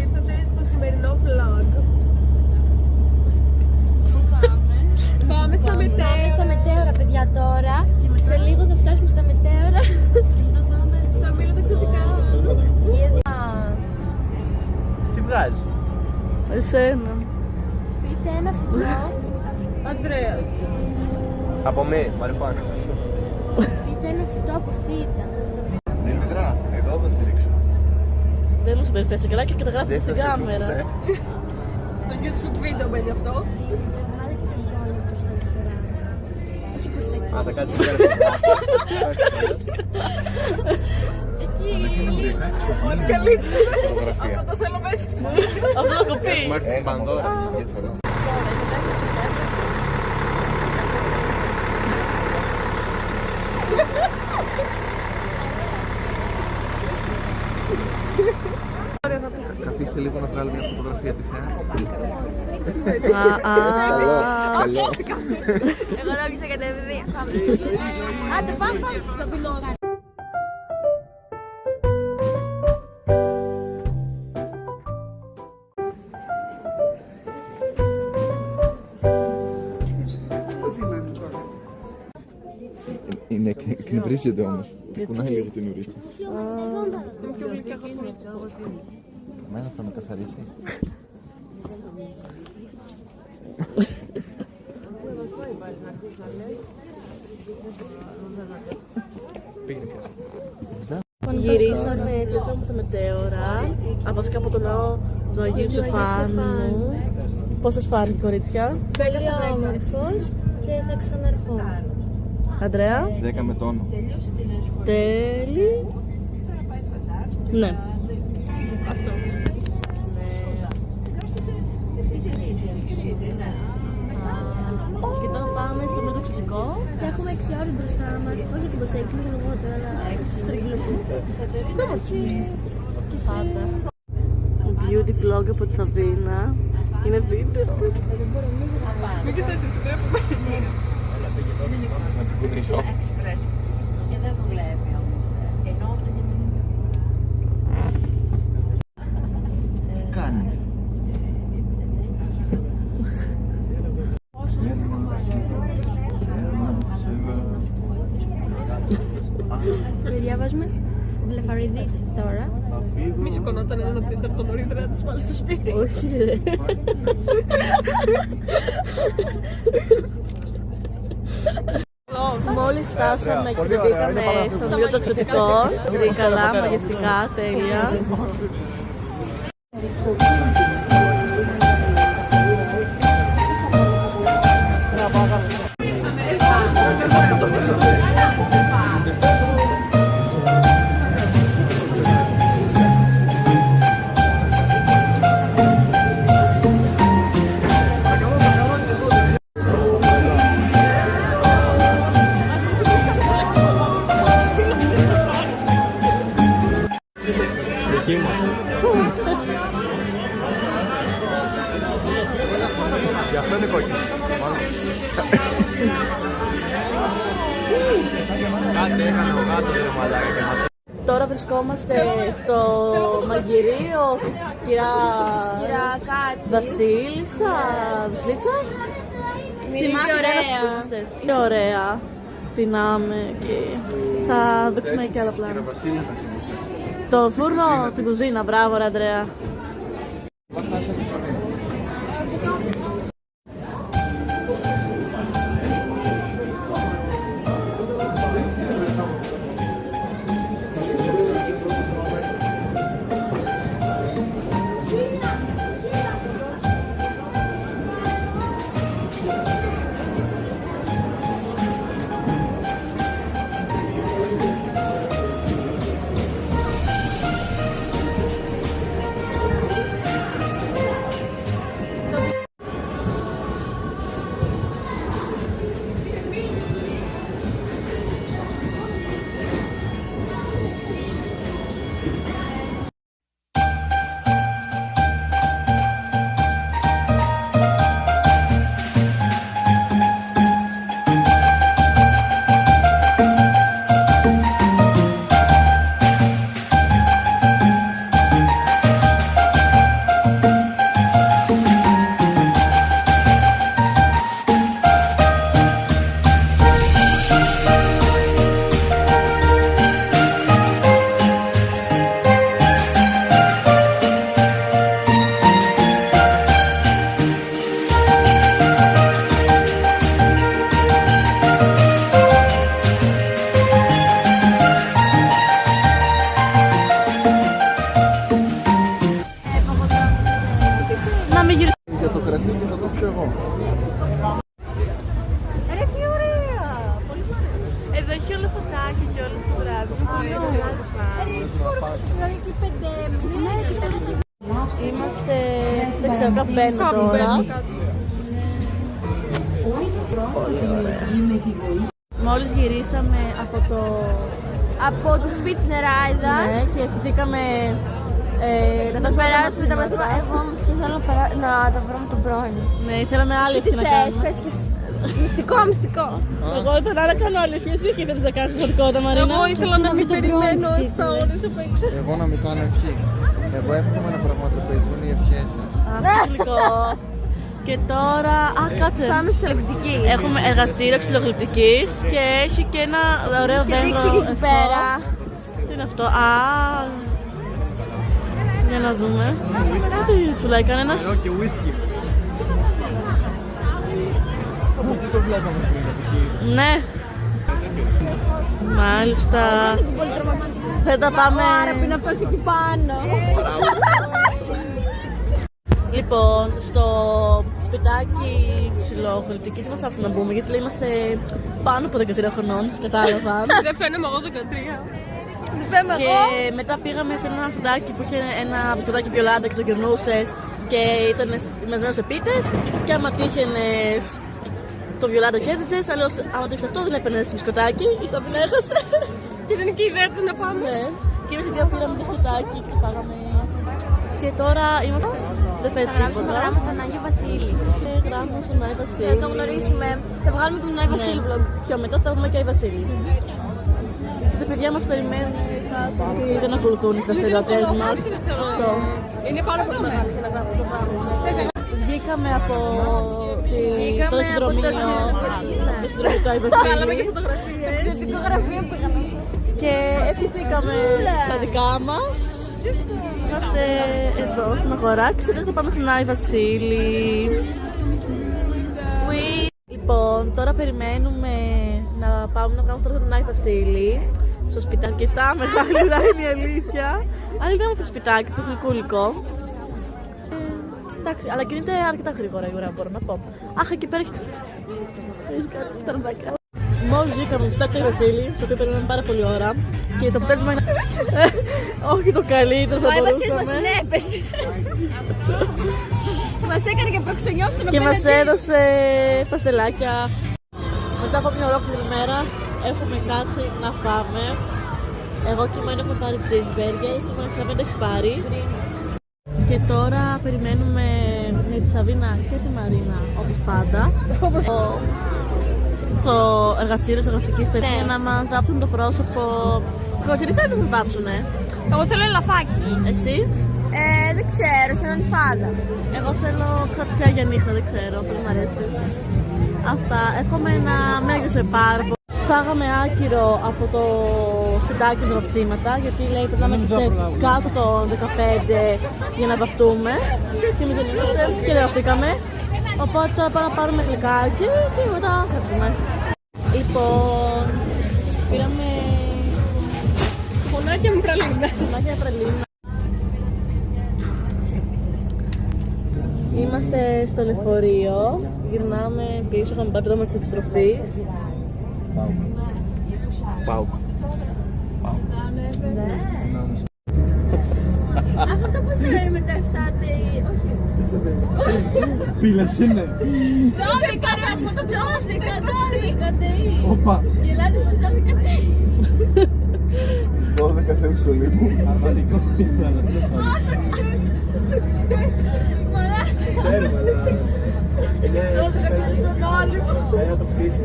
ήρθατε στο σημερινό vlog. Πού πάμε? Πάμε στα μετέωρα. Πάμε στα μετέωρα, παιδιά, τώρα. Σε λίγο θα φτάσουμε στα μετέωρα. Στα μήλα τα εξωτικά. Τι βγάζει? Εσένα. Πείτε ένα φυτό. Ανδρέας. Από μη, μαριχουάνα. Πείτε ένα φυτό από φύτα. Δημητρά, εδώ θα στηρίξω. Δεν μου συμπεριφέρεσαι καλά και καταγράφεις στην κάμερα. Στο YouTube βίντεο μπαίνει αυτό. Βάλε και το χιόνι προς τα αριστερά. Όχι προς τα εκεί. Α, θα κάτσεις Εκεί. Ό,τι καλύτερο. Φωτογραφία. Αυτό το θέλω μέσα στο Αυτό το κοπεί. Μάρτιν στην Πανδώρα. Ενδιαφέρον. Καθίστε λίγο να βγάλω μια φωτογραφία της Καλό. Εγώ νόμιζα κατευθείαν. Άντε πάμε στο πιλότο. Είναι εκνευρίζεται όμως. Κουνάει λίγο την ουρίτσα. Είναι πιο γλυκιά χορκούλα. Εμένα θα με καθαρίσεις. Γυρίσαμε έτσι από τα μετέωρα, βασικά από το ναό του Αγίου Στεφάνου. Πώς σας φάνηκε, κορίτσια? Πολύ όμορφος και θα ξαναρχόμαστε. Αντρέα? 10 με τόνο. Τέλει. Ναι. Αυτό. Και τώρα πάμε στο πρώτο εξωτικό. Και έχουμε 6 ώρες μπροστά μας. Όχι την Ποσέκη, λίγο λιγότερο, αλλά στρογγυλοπού. Και Πάντα. Beauty vlog από τη Σαβίνα. Είναι βίντεο. Μην κοιτάς, εσύ τρέπουμε. Να την κουνήσω. Και δεν δουλεύει όμως. Ενώ Κάνεις. παιδιά, βάζουμε μπλεφαριδίτσες τώρα. Μη σηκωνόταν ένα τέταρτο νωρίτερα να τις βάλεις στο σπίτι. Όχι ρε. Μόλις φτάσαμε και μπήκαμε στο βιβλίο των εξωτικών, τρίκαλα, μαγευτικά, τέλεια. Εκεί είμαστε. Γι' αυτό είναι κόκκινο. Κάτι έκανε ο γάτος ρε μαλάκα και μας... Τώρα βρισκόμαστε στο μαγειρίο της κυρία κάτι. Βασίλισσα Βασίλισσας. Μυρίζει ωραία. Τι ωραία. Πεινάμε και θα δείξουμε και άλλα πλάνα. Βασίλη θα συμβούσε. Το φούρνο, την κουζίνα, μπράβο ρε Αντρέα. ξέρω, κάπου μπαίνω τώρα. μπαίνω κάτω. Πολύ ωραία. Μόλις γυρίσαμε Από το σπίτι της Νεράιδας. ναι, και ευχηθήκαμε Να περάσουμε τα μαθήματα. Εγώ όμως ήθελα να τα βρω με τον πρώην. Ναι, ήθελαμε άλλη Τι ευχή να θες, κάνουμε. πες και εσύ. Μυστικό, μυστικό. Εγώ ήθελα να κάνω άλλη ευχή, εσύ ήθελες να κάνεις πραγματικότητα, Μαρίνα. Εγώ ήθελα να μην τον περιμένω πρώην 7 ώρες απ' έξω. Εγώ να μην κάνω ευχή. Εγώ εύχομαι να πραγματοποιηθούν οι ευχές σας. Γλυκό. Και τώρα, κάτσε. Πάμε στη τηλεοπτική. Έχουμε εργαστήριο ξυλογλυπτικής και έχει και ένα ωραίο Και δέντρο δείξει εκεί εδώ. πέρα. Τι είναι αυτό, για να δούμε. Τι τσουλάει κανένας. Και whisky. Ναι. Μάλιστα. Θα τα πάμε. Άρα πει να πας εκεί πάνω. Λοιπόν, στο σπιτάκι ψιλογλυπτικής μας άφησαν να μπούμε γιατί λέει είμαστε πάνω από 13 χρονών, κατάλαβα. Δεν φαίνομαι εγώ 13. Και μετά πήγαμε σε ένα σπιτάκι που είχε ένα σπιτάκι βιολάντα και το κερνούσες και ήταν μαζεμένος σε πίτες και άμα τύχαινες το βιολάντα κέρδιζες, αλλιώς άμα τύχεις αυτό δεν έπαιρνες μπισκοτάκι, η Σαβίνα έχασε. Και ήταν και η ιδέα της να πάμε. Ναι, και εμείς οι δύο πήραμε μπισκοτάκι και το φάγαμε. Και τώρα είμαστε... Δεν φαίνεται Θα γράψουμε τίποτα. γράμμα στον Άγιο Βασίλη. Γράμμα στον Άι Βασίλη. Θα το γνωρίσουμε. Θα βγάλουμε τον Άγιο Βασίλη vlog. Πιο μετά θα δούμε και Άι Βασίλη. Τα παιδιά μας περιμένουν κάτω και δεν ακολουθούν οι σταθερότητες μας. Αυτό. Είναι πάρα πολύ μεγάλη για να γράψω το πράγμα. Βγήκαμε από το Βγήκαμε από το ταχυδρομείο του Άι Βασίλη Δικογραφία που είχαμε. και ευχηθήκαμε τα δικά μας. Είμαστε εδώ στην αγορά και σήμερα θα πάμε στην Άι Βασίλη. Λοιπόν, τώρα περιμένουμε να πάμε να κάνουμε τώρα τον Άι Βασίλη στο σπιτάκι. Αρκετά μεγάλη ουρά είναι η αλήθεια. Αλλά είναι όμορφο σπιτάκι που έχει υλικό. Εντάξει, αλλά κινείται αρκετά γρήγορα η ουρά, μπορώ να πω. Αχ, εκεί πέρα έχει κάτι σταρδάκια. Μόλις βγήκαμε στο σπιτάκι του Άι Βασίλη, στο οποίο περιμένουμε πάρα πολύ ώρα. Και το αποτέλεσμα είναι. Όχι το καλύτερο, Ο θα Άι Βασίλης μας την μπορούσαμε. έπεσε. Μας έκανε και προξενιός στον Και μας απέναντι. έδωσε παστελάκια. Μετά από μια ολόκληρη μέρα έχουμε κάτσει να φάμε. Εγώ και η Μάνα έχουμε πάρει cheeseburgers, η Σαβίνα έχει πάρει. Και τώρα περιμένουμε με τη Σαβίνα και τη Μαρίνα, όπως πάντα, το εργαστήριο της γραφικής του για να μας βάψουν το πρόσωπο. Όχι, δεν θέλουν να μας βάψουνε. Εγώ θέλω ελαφάκι. Εσύ? Δεν ξέρω, θέλω νυφάδα. Εγώ θέλω κρατιά για νύχτα, δεν ξέρω, πολύ μου αρέσει. Αυτά, εύχομαι να μέγισε πάρα πολύ. Φάγαμε άκυρο από το σπιτάκι με τα ψήματα, γιατί λέει πρέπει να είμαστε κάτω των 15 για να βαφτούμε. Και εμείς δεν είμαστε και δεν βαφτήκαμε. Οπότε τώρα πάμε να πάρουμε γλυκάκι και μετά φεύγουμε. Λοιπόν, πήραμε Φωνάκια με πραλίνα. φωνάκια πραλίνα. Είμαστε στο λεωφορείο, γυρνάμε πίσω, είχαμε πάρει το δρόμο της επιστροφής. Πάω. Αυτό πώς το λένε με τα 7 όχι. Πύλας είναι. Δώμηκα ρε, αυτό το δώμηκα, δώμηκα. Όπα. Γελάτε σε τα 12 θεούς στο λίμου. Ξέρουμε, αλλά... Δώμηκα στον όλοι μου. να το χτίσει.